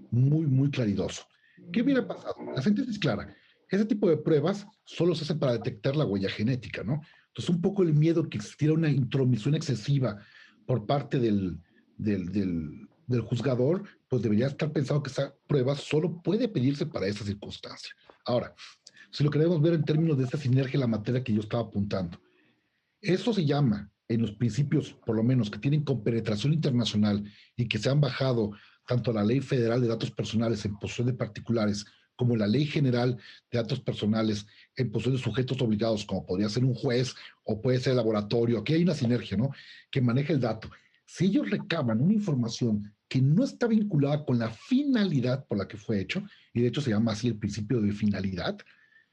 muy claridoso. ¿Qué hubiera pasado? La sentencia es clara. Ese tipo de pruebas solo se hacen para detectar la huella genética, ¿no? Entonces, un poco el miedo que existiera una intromisión excesiva por parte del juzgador, pues debería estar pensado que esa prueba solo puede pedirse para esa circunstancia. Ahora, si lo queremos ver en términos de esta sinergia en la materia que yo estaba apuntando, eso se llama, en los principios, por lo menos, que tienen compenetración internacional y que se han bajado tanto a la Ley Federal de Datos Personales en posesión de particulares como la Ley General de Datos Personales en posesión de sujetos obligados, como podría ser un juez o puede ser el laboratorio. Aquí hay una sinergia, ¿no? Que maneja el dato. Si ellos recaban una información que no está vinculada con la finalidad por la que fue hecho, y de hecho se llama así el principio de finalidad,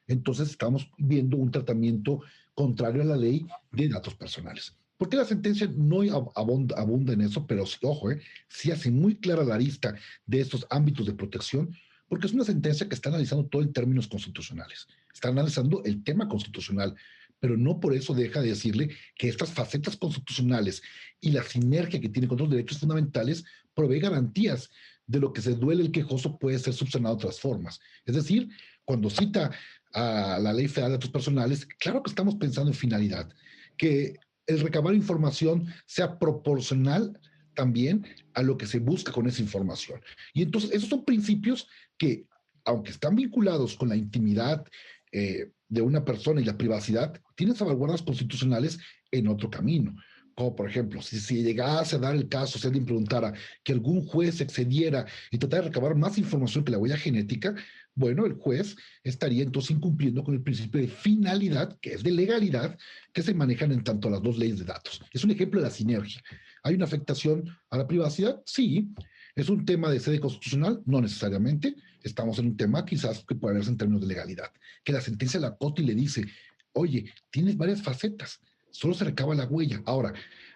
entonces estamos viendo un tratamiento contrario a la ley de datos personales. Porque la sentencia no abunda en eso, pero sí, ojo, sí hace muy clara la lista de estos ámbitos de protección, porque es una sentencia que está analizando todo en términos constitucionales. Está analizando el tema constitucional, pero no por eso deja de decirle que estas facetas constitucionales y la sinergia que tiene con otros derechos fundamentales provee garantías de lo que se duele el quejoso puede ser subsanado de otras formas. Es decir, cuando cita a la Ley Federal de Datos Personales, claro que estamos pensando en finalidad, que el recabar información sea proporcional también a lo que se busca con esa información. Y entonces esos son principios que, aunque están vinculados con la intimidad de una persona y la privacidad, tienen salvaguardas constitucionales en otro camino. Como por ejemplo, si llegase a dar el caso, si alguien preguntara que algún juez excediera y tratara de recabar más información que la huella genética, bueno, el juez estaría entonces incumpliendo con el principio de finalidad, que es de legalidad, que se manejan en tanto las dos leyes de datos. Es un ejemplo de la sinergia. ¿Hay una afectación a la privacidad? Sí. ¿Es un tema de sede constitucional? No necesariamente. Estamos en un tema quizás que puede verse en términos de legalidad. Que la sentencia la acota y le dice, oye, tienes varias facetas, solo se recaba la huella. Ahora,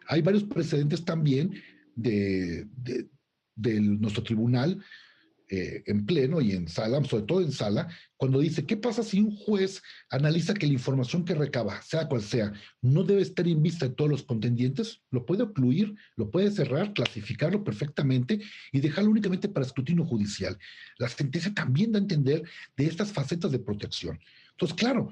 hay varios precedentes también de nuestro tribunal en pleno y en sala, sobre todo en sala, cuando dice, ¿qué pasa si un juez analiza que la información que recaba, sea cual sea, no debe estar en vista de todos los contendientes? Lo puede ocluir, lo puede cerrar, clasificarlo perfectamente y dejarlo únicamente para escrutinio judicial. La sentencia también da a entender de estas facetas de protección. Entonces, claro,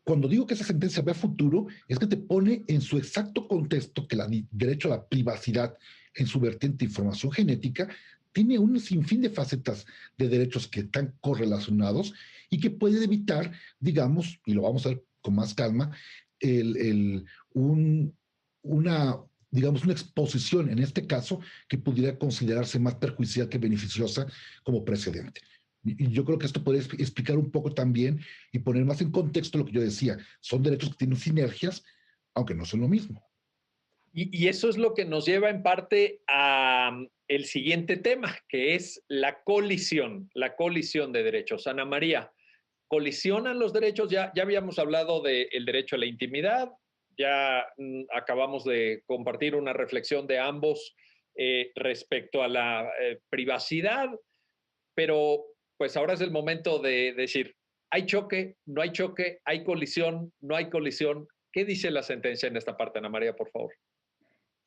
cuando digo que esa sentencia ve a futuro, es que te pone en su exacto contexto que el derecho a la privacidad en su vertiente de información genética tiene un sinfín de facetas de derechos que están correlacionados y que pueden evitar, digamos, y lo vamos a ver con más calma, una, digamos, una exposición, en este caso, que pudiera considerarse más perjudicial que beneficiosa como precedente. Y yo creo que esto puede explicar un poco también y poner más en contexto lo que yo decía. Son derechos que tienen sinergias, aunque no son lo mismo. Y eso es lo que nos lleva en parte a el siguiente tema, que es la colisión de derechos. Ana María, ¿colisionan los derechos? Ya habíamos hablado del derecho a la intimidad, ya acabamos de compartir una reflexión de ambos respecto a la privacidad, pero pues ahora es el momento de decir, ¿hay choque? ¿No hay choque? ¿Hay colisión? ¿No hay colisión? ¿Qué dice la sentencia en esta parte, Ana María, por favor?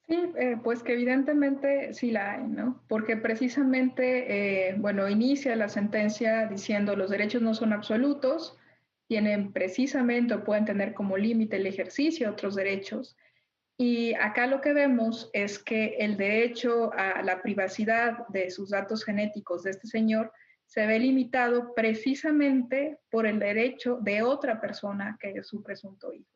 Sí, pues que evidentemente sí la hay, ¿no? Porque precisamente, bueno, inicia la sentencia diciendo los derechos no son absolutos, tienen precisamente o pueden tener como límite el ejercicio de otros derechos. Y acá lo que vemos es que el derecho a la privacidad de sus datos genéticos de este señor se ve limitado precisamente por el derecho de otra persona que es su presunto hijo.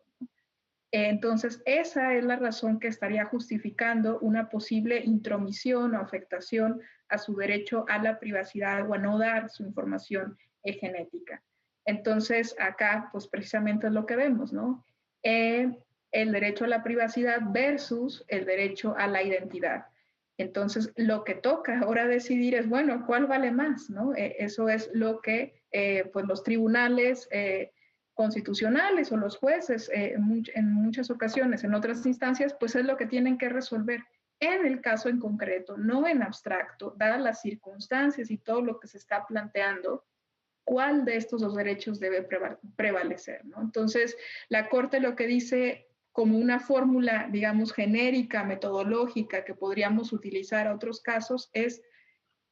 Entonces, esa es la razón que estaría justificando una posible intromisión o afectación a su derecho a la privacidad o a no dar su información genética. Entonces, acá, pues precisamente es lo que vemos, ¿no? El derecho a la privacidad versus el derecho a la identidad. Entonces, lo que toca ahora decidir es, bueno, ¿cuál vale más? ¿No? Eso es lo que pues los tribunales constitucionales o los jueces en muchas ocasiones, en otras instancias, pues es lo que tienen que resolver en el caso en concreto, no en abstracto, dadas las circunstancias y todo lo que se está planteando, cuál de estos dos derechos debe prevalecer, ¿no? Entonces, la Corte lo que dice como una fórmula, digamos, genérica, metodológica que podríamos utilizar a otros casos es,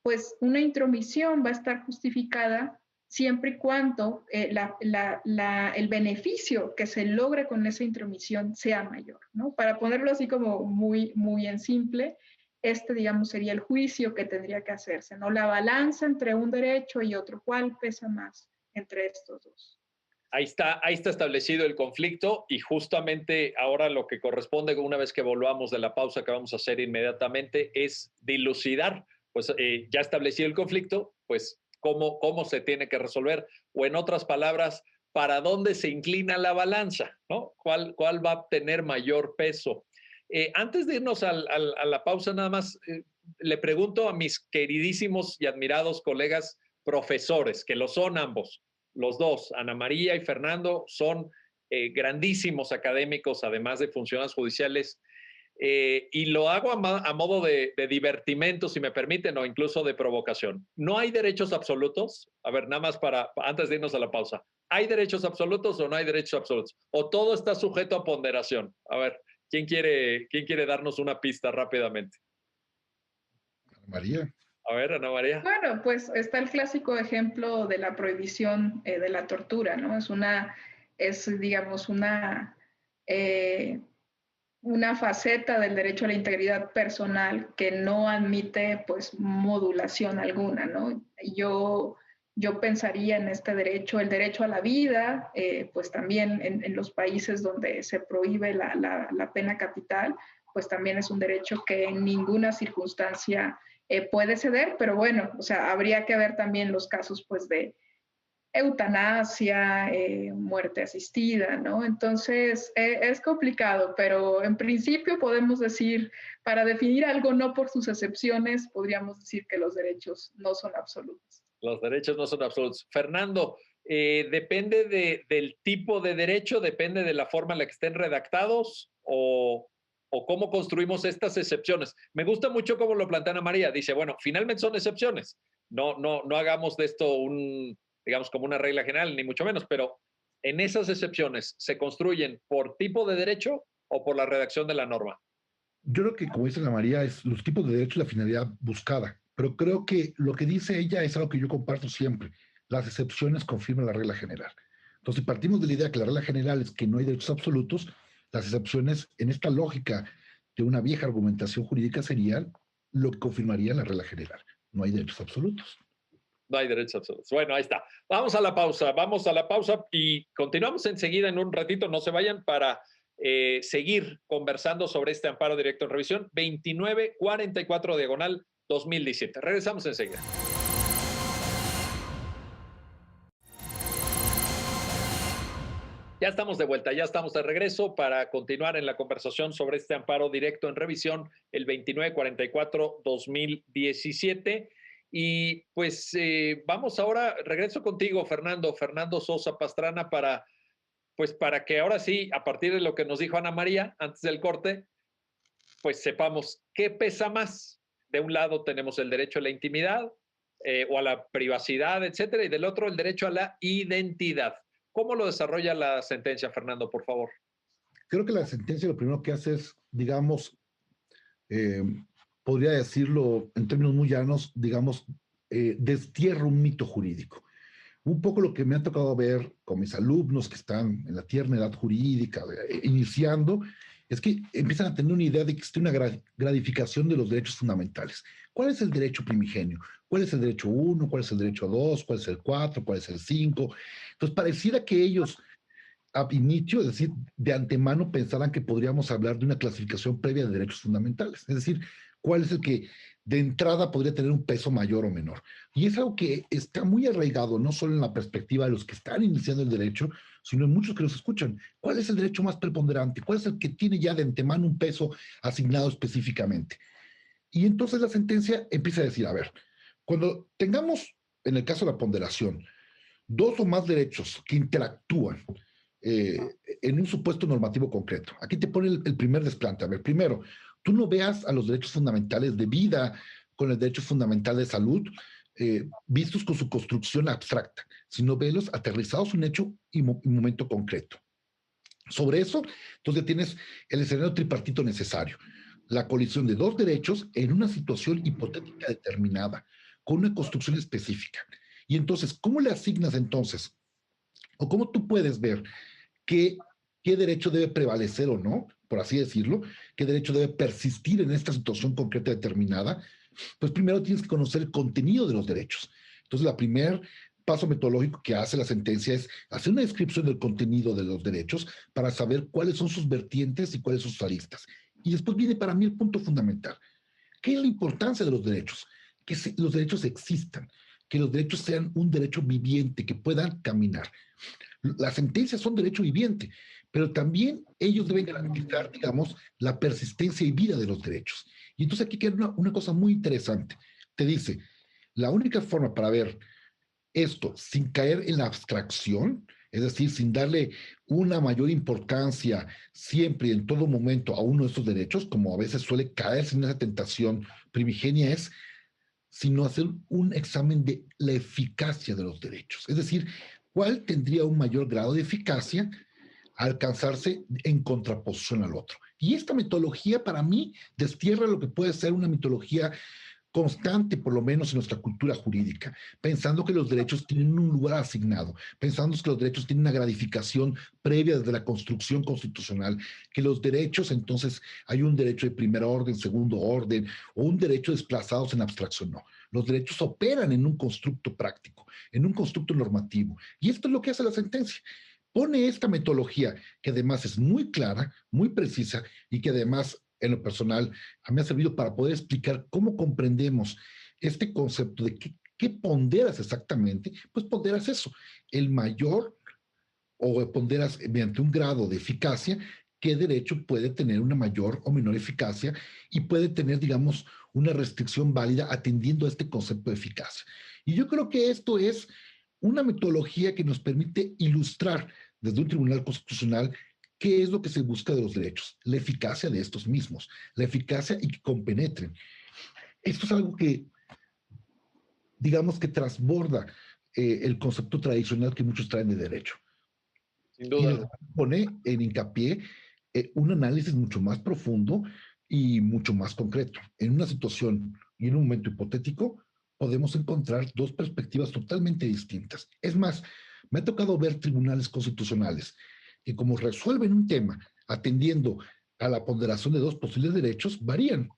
pues, una intromisión va a estar justificada siempre y cuando el beneficio que se logre con esa intromisión sea mayor, ¿no? Para ponerlo así como muy, muy en simple, digamos, sería el juicio que tendría que hacerse, ¿no? La balanza entre un derecho y otro, ¿cuál pesa más entre estos dos? Ahí está establecido el conflicto y justamente ahora lo que corresponde una vez que volvamos de la pausa que vamos a hacer inmediatamente es dilucidar, pues ya establecido el conflicto, pues cómo se tiene que resolver o en otras palabras, para dónde se inclina la balanza, ¿no? ¿Cuál va a tener mayor peso? Antes de irnos a la pausa, nada más le pregunto a mis queridísimos y admirados colegas profesores, que lo son ambos, los dos, Ana María y Fernando, son grandísimos académicos, además de funcionarios judiciales, y lo hago a modo de divertimento, si me permiten, o incluso de provocación. ¿No hay derechos absolutos? A ver, nada más antes de irnos a la pausa. ¿Hay derechos absolutos o no hay derechos absolutos? ¿O todo está sujeto a ponderación? A ver, ¿quién quiere darnos una pista rápidamente? María. A ver, Ana María. Bueno, pues está el clásico ejemplo de la prohibición de la tortura, ¿no? Digamos, una faceta del derecho a la integridad personal que no admite, pues, modulación alguna, ¿no? Yo pensaría en este derecho, el derecho a la vida, pues también en los países donde se prohíbe la pena capital, pues también es un derecho que en ninguna circunstancia puede ceder, pero bueno, o sea, habría que ver también los casos, pues, eutanasia, muerte asistida, ¿no? Entonces, es complicado, pero en principio podemos decir, para definir algo no por sus excepciones, podríamos decir que los derechos no son absolutos. Los derechos no son absolutos. Fernando, ¿depende del tipo de derecho, depende de la forma en la que estén redactados o cómo construimos estas excepciones? Me gusta mucho cómo lo plantea Ana María. Dice, bueno, finalmente son excepciones. No hagamos de esto digamos, como una regla general, ni mucho menos, pero en esas excepciones, ¿se construyen por tipo de derecho o por la redacción de la norma? Yo creo que, como dice Ana María, es los tipos de derechos y la finalidad buscada, pero creo que lo que dice ella es algo que yo comparto siempre. Las excepciones confirman la regla general. Entonces, si partimos de la idea que la regla general es que no hay derechos absolutos, las excepciones en esta lógica de una vieja argumentación jurídica serían lo que confirmaría la regla general. No hay derechos absolutos. No hay derechos absolutos. Bueno, ahí está. Vamos a la pausa y continuamos enseguida en un ratito. No se vayan para seguir conversando sobre este amparo directo en revisión 2944 diagonal 2017. Regresamos enseguida. Ya estamos de vuelta, ya estamos de regreso para continuar en la conversación sobre este amparo directo en revisión, el 2944-2017. Y pues vamos ahora, regreso contigo, Fernando Sosa Pastrana, para que ahora sí, a partir de lo que nos dijo Ana María antes del corte, pues sepamos qué pesa más. De un lado tenemos el derecho a la intimidad o a la privacidad, etcétera, y del otro el derecho a la identidad. ¿Cómo lo desarrolla la sentencia, Fernando, por favor? Creo que la sentencia lo primero que hace es, digamos, podría decirlo en términos muy llanos, digamos, destierra un mito jurídico. Un poco lo que me ha tocado ver con mis alumnos que están en la tierna edad jurídica, iniciando, es que empiezan a tener una idea de que existe una gradificación de los derechos fundamentales. ¿Cuál es el derecho primigenio? ¿Cuál es el derecho 1? ¿Cuál es el derecho 2? ¿Cuál es el 4? ¿Cuál es el 5? Entonces, pareciera que ellos, a inicio, es decir, de antemano, pensaran que podríamos hablar de una clasificación previa de derechos fundamentales. Es decir, cuál es el que de entrada podría tener un peso mayor o menor. Y es algo que está muy arraigado, no solo en la perspectiva de los que están iniciando el derecho, sino en muchos que los escuchan. ¿Cuál es el derecho más preponderante? ¿Cuál es el que tiene ya de antemano un peso asignado específicamente? Y entonces la sentencia empieza a decir, a ver, cuando tengamos, en el caso de la ponderación, dos o más derechos que interactúan en un supuesto normativo concreto. Aquí te pone el primer desplante. A ver, primero, tú no veas a los derechos fundamentales de vida con el derecho fundamental de salud vistos con su construcción abstracta, sino velos aterrizados en un hecho y momento concreto. Sobre eso, entonces tienes el escenario tripartito necesario. La colisión de dos derechos en una situación hipotética determinada, con una construcción específica. Y entonces, ¿cómo le asignas entonces? ¿O cómo tú puedes ver qué derecho debe prevalecer o no, por así decirlo, qué derecho debe persistir en esta situación concreta determinada? Pues primero tienes que conocer el contenido de los derechos. Entonces, el primer paso metodológico que hace la sentencia es hacer una descripción del contenido de los derechos para saber cuáles son sus vertientes y cuáles son sus aristas. Y después viene para mí el punto fundamental. ¿Qué es la importancia de los derechos? Que los derechos existan, que los derechos sean un derecho viviente, que puedan caminar. Las sentencias son derecho viviente, pero también ellos deben garantizar, digamos, la persistencia y vida de los derechos. Y entonces aquí queda una cosa muy interesante. Te dice, la única forma para ver esto sin caer en la abstracción, es decir, sin darle una mayor importancia siempre y en todo momento a uno de estos derechos, como a veces suele caerse en esa tentación primigenia, es sino hacer un examen de la eficacia de los derechos. Es decir, ¿cuál tendría un mayor grado de eficacia a alcanzarse en contraposición al otro? Y esta metodología para mí destierra lo que puede ser una metodología constante, por lo menos en nuestra cultura jurídica, pensando que los derechos tienen un lugar asignado, pensando que los derechos tienen una gratificación previa desde la construcción constitucional, que los derechos entonces hay un derecho de primer orden, segundo orden, o un derecho desplazados en abstracción. No, los derechos operan en un constructo práctico, en un constructo normativo, y esto es lo que hace la sentencia. Pone esta metodología, que además es muy clara, muy precisa, y que además en lo personal, a mí me ha servido para poder explicar cómo comprendemos este concepto de ¿Qué ponderas exactamente? Pues ponderas eso, el mayor, o ponderas mediante un grado de eficacia, qué derecho puede tener una mayor o menor eficacia y puede tener, digamos, una restricción válida atendiendo a este concepto de eficacia. Y yo creo que esto es una metodología que nos permite ilustrar desde un tribunal constitucional qué es lo que se busca de los derechos, la eficacia de estos mismos, la eficacia y que compenetren. Esto es algo que, digamos, que transborda el concepto tradicional que muchos traen de derecho. Sin Y duda. les pone en hincapié un análisis mucho más profundo y mucho más concreto. En una situación y en un momento hipotético, podemos encontrar dos perspectivas totalmente distintas. Es más, me ha tocado ver tribunales constitucionales que como resuelven un tema atendiendo a la ponderación de dos posibles derechos, varían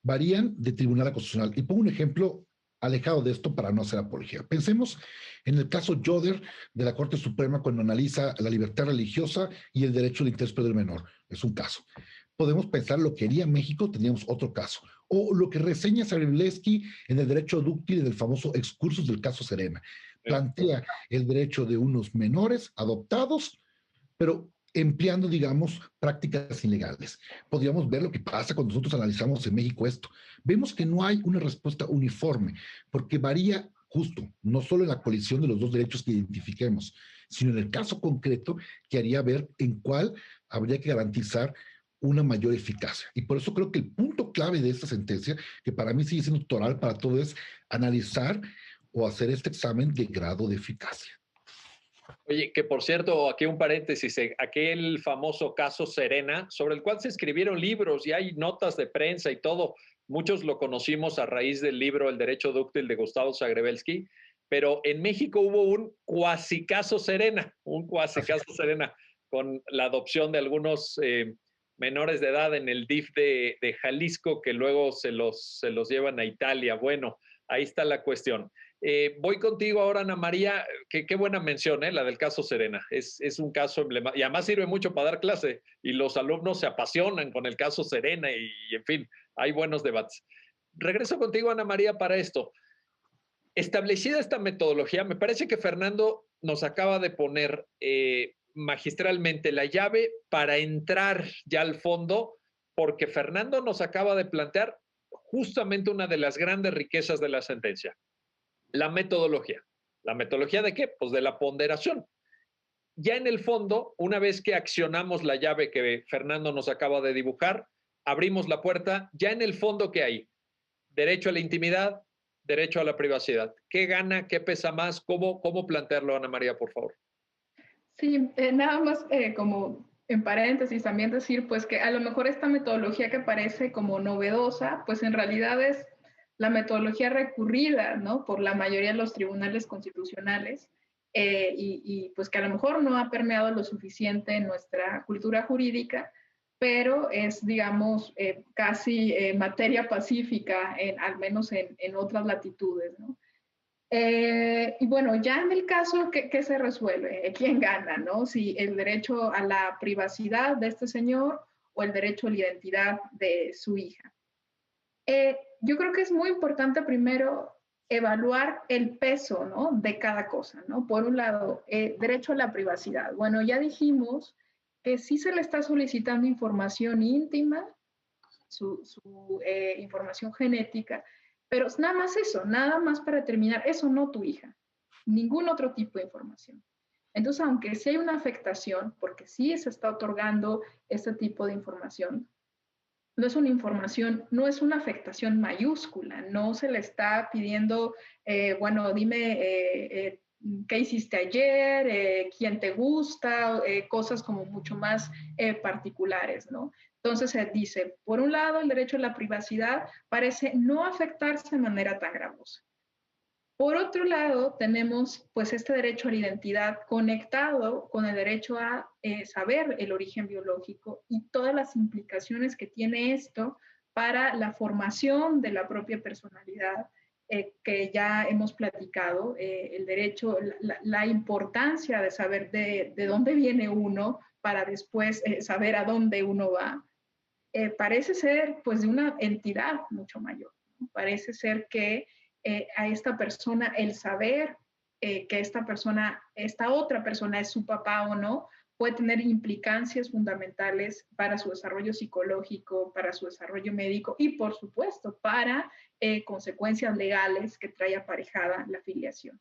de tribunal a constitucional. Y pongo un ejemplo alejado de esto para no hacer apología. Pensemos en el caso Yoder de la Corte Suprema cuando analiza la libertad religiosa y el derecho de interés del menor. Es un caso. Podemos pensar lo que haría México, teníamos otro caso. O lo que reseña Sarevsky en el derecho dúctil del famoso excursus del caso Serena. Plantea el derecho de unos menores adoptados, pero empleando, digamos, prácticas ilegales. Podríamos ver lo que pasa cuando nosotros analizamos en México esto. Vemos que no hay una respuesta uniforme, porque varía justo, no solo en la colisión de los dos derechos que identifiquemos, sino en el caso concreto que haría ver en cuál habría que garantizar una mayor eficacia. Y por eso creo que el punto clave de esta sentencia, que para mí sigue siendo toral para todo, es analizar o hacer este examen de grado de eficacia. Oye, que por cierto, aquí un paréntesis, aquel famoso caso Serena, sobre el cual se escribieron libros y hay notas de prensa y todo, muchos lo conocimos a raíz del libro El Derecho Dúctil de Gustavo Zagrebelsky, pero en México hubo un cuasi caso Serena, con la adopción de algunos menores de edad en el DIF de Jalisco que luego se los llevan a Italia. Bueno, ahí está la cuestión. Voy contigo ahora, Ana María. Qué buena mención, la del caso Serena. Es un caso emblemático y además sirve mucho para dar clase y los alumnos se apasionan con el caso Serena y en fin, hay buenos debates. Regreso contigo, Ana María, para esto. Establecida esta metodología, me parece que Fernando nos acaba de poner magistralmente la llave para entrar ya al fondo, porque Fernando nos acaba de plantear justamente una de las grandes riquezas de la sentencia. La metodología. ¿La metodología de qué? Pues de la ponderación. Ya en el fondo, una vez que accionamos la llave que Fernando nos acaba de dibujar, abrimos la puerta, ya en el fondo, ¿qué hay? Derecho a la intimidad, derecho a la privacidad. ¿Qué gana? ¿Qué pesa más? ¿Cómo plantearlo, Ana María, por favor? Sí, nada más como en paréntesis también decir pues que a lo mejor esta metodología que parece como novedosa, pues en realidad es la metodología recurrida, ¿no? Por la mayoría de los tribunales constitucionales y pues que a lo mejor no ha permeado lo suficiente en nuestra cultura jurídica, pero es, digamos, casi materia pacífica, al menos en otras latitudes, ¿no? Y bueno, ya en el caso, ¿qué se resuelve? ¿Quién gana, no? Si el derecho a la privacidad de este señor o el derecho a la identidad de su hija. Yo creo que es muy importante primero evaluar el peso, ¿no? De cada cosa, ¿no? Por un lado, derecho a la privacidad. Bueno, ya dijimos que sí se le está solicitando información íntima, su información genética, pero es nada más eso, nada más para terminar, eso no tu hija, ningún otro tipo de información. Entonces, aunque sí hay una afectación, porque sí se está otorgando este tipo de información, no es una información, no es una afectación mayúscula, no se le está pidiendo, bueno, dime qué hiciste ayer, quién te gusta, cosas como mucho más particulares, ¿no? Entonces se dice, por un lado, el derecho a la privacidad parece no afectarse de manera tan gravosa. Por otro lado, tenemos pues este derecho a la identidad conectado con el derecho a saber el origen biológico y todas las implicaciones que tiene esto para la formación de la propia personalidad que ya hemos platicado, el derecho, la importancia de saber de dónde viene uno para después saber a dónde uno va, parece ser pues de una entidad mucho mayor, ¿no? Parece ser que a esta persona el saber que esta otra persona es su papá o no, puede tener implicancias fundamentales para su desarrollo psicológico, para su desarrollo médico y, por supuesto, para consecuencias legales que trae aparejada la filiación.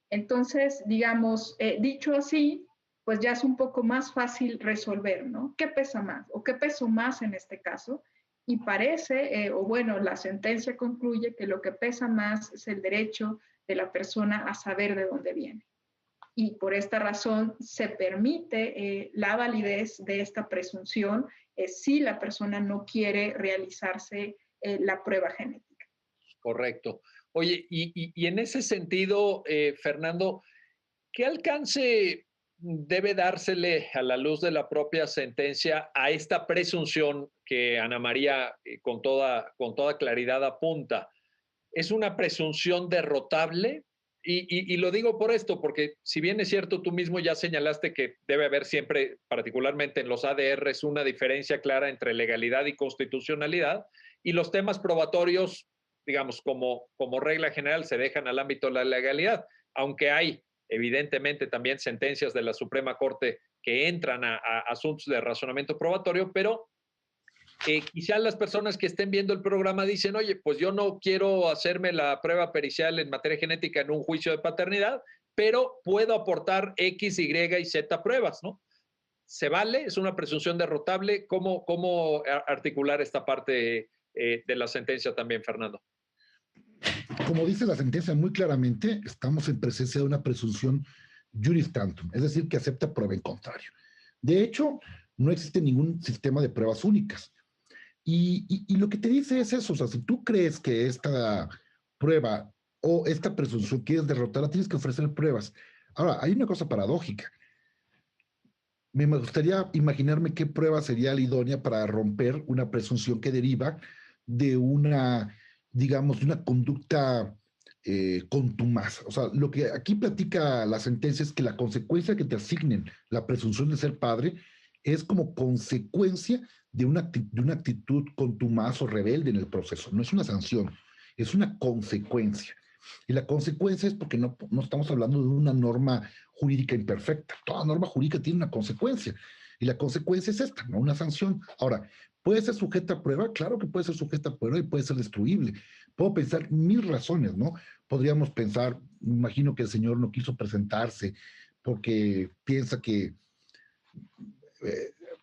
Entonces, digamos, dicho así, pues ya es un poco más fácil resolver, ¿no? ¿Qué pesa más o qué pesó más en este caso? Y parece, o bueno, la sentencia concluye que lo que pesa más es el derecho de la persona a saber de dónde viene. Y por esta razón se permite la validez de esta presunción si la persona no quiere realizarse la prueba genética. Correcto. Oye, y en ese sentido, Fernando, ¿qué alcance debe dársele a la luz de la propia sentencia a esta presunción que Ana María con toda claridad apunta? ¿Es una presunción derrotable? Y lo digo por esto, porque si bien es cierto, tú mismo ya señalaste que debe haber siempre, particularmente en los ADRs, una diferencia clara entre legalidad y constitucionalidad, y los temas probatorios, digamos, como regla general, se dejan al ámbito de la legalidad, aunque hay evidentemente también sentencias de la Suprema Corte que entran a asuntos de razonamiento probatorio, pero quizás las personas que estén viendo el programa dicen, oye, pues yo no quiero hacerme la prueba pericial en materia genética en un juicio de paternidad, pero puedo aportar X, Y y Z pruebas, ¿no? ¿Se vale? ¿Es una presunción derrotable? ¿Cómo articular esta parte de la sentencia también, Fernando? Como dice la sentencia muy claramente, estamos en presencia de una presunción juris tantum, es decir, que acepta prueba en contrario. De hecho, no existe ningún sistema de pruebas únicas. Y lo que te dice es eso, o sea, si tú crees que esta prueba o esta presunción quieres derrotarla, tienes que ofrecer pruebas. Ahora, hay una cosa paradójica. Me gustaría imaginarme qué prueba sería la idónea para romper una presunción que deriva de una, digamos, de una conducta contumaz. O sea, lo que aquí platica la sentencia es que la consecuencia que te asignen la presunción de ser padre es como consecuencia de una actitud contumaz o rebelde en el proceso. No es una sanción, es una consecuencia. Y la consecuencia es porque no estamos hablando de una norma jurídica imperfecta. Toda norma jurídica tiene una consecuencia. Y la consecuencia es esta, no una sanción. Ahora, ¿puede ser sujeta a prueba? Claro que puede ser sujeta a prueba y puede ser destruible. Puedo pensar mil razones, ¿no? Podríamos pensar, me imagino que el señor no quiso presentarse porque piensa que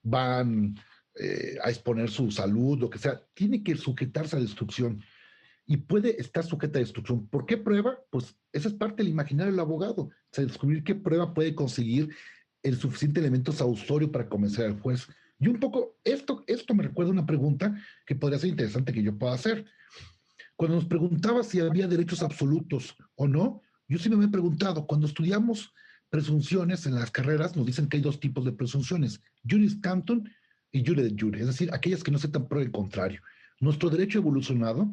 van a exponer su salud, lo que sea. Tiene que sujetarse a destrucción y puede estar sujeta a destrucción. ¿Por qué prueba? Pues esa es parte del imaginario del abogado, o sea, descubrir qué prueba puede conseguir el suficiente elemento saustorio para convencer al juez. Y un poco, esto me recuerda una pregunta que podría ser interesante que yo pueda hacer. Cuando nos preguntaba si había derechos absolutos o no, yo sí me he preguntado, cuando estudiamos presunciones en las carreras, nos dicen que hay dos tipos de presunciones, juris tantum y jure de jure, es decir, aquellas que no aceptan prueba en contrario. Nuestro derecho evolucionado,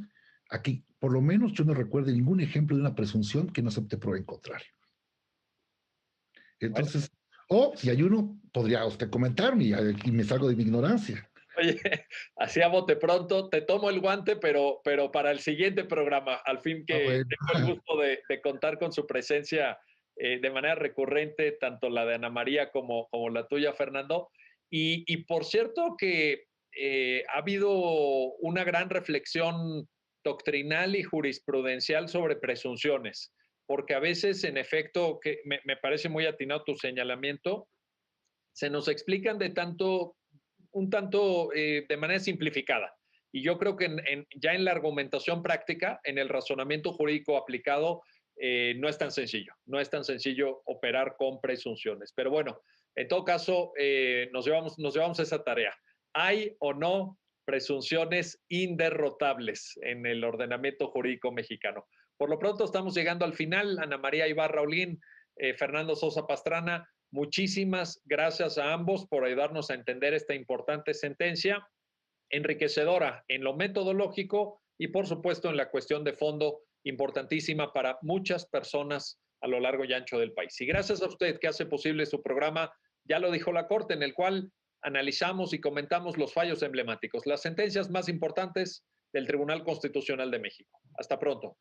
aquí, por lo menos yo no recuerdo ningún ejemplo de una presunción que no acepte prueba en contrario. Entonces, o si hay uno, podría usted comentarme y me salgo de mi ignorancia. Oye, así a bote pronto, te tomo el guante, pero para el siguiente programa, al fin que Bueno. tengo el gusto de contar con su presencia de manera recurrente, tanto la de Ana María como la tuya, Fernando. Y por cierto que ha habido una gran reflexión doctrinal y jurisprudencial sobre presunciones, porque a veces, en efecto, que me parece muy atinado tu señalamiento, se nos explican un tanto de manera simplificada. Y yo creo que ya en la argumentación práctica, en el razonamiento jurídico aplicado, no es tan sencillo. No es tan sencillo operar con presunciones. Pero bueno, en todo caso, nos llevamos esa tarea. ¿Hay o no presunciones inderrotables en el ordenamiento jurídico mexicano? Por lo pronto estamos llegando al final. Ana María Ibarra Olín, Fernando Sosa Pastrana, muchísimas gracias a ambos por ayudarnos a entender esta importante sentencia, enriquecedora en lo metodológico y por supuesto en la cuestión de fondo, importantísima para muchas personas a lo largo y ancho del país. Y gracias a usted que hace posible su programa, ya lo dijo la Corte, en el cual analizamos y comentamos los fallos emblemáticos, las sentencias más importantes del Tribunal Constitucional de México. Hasta pronto.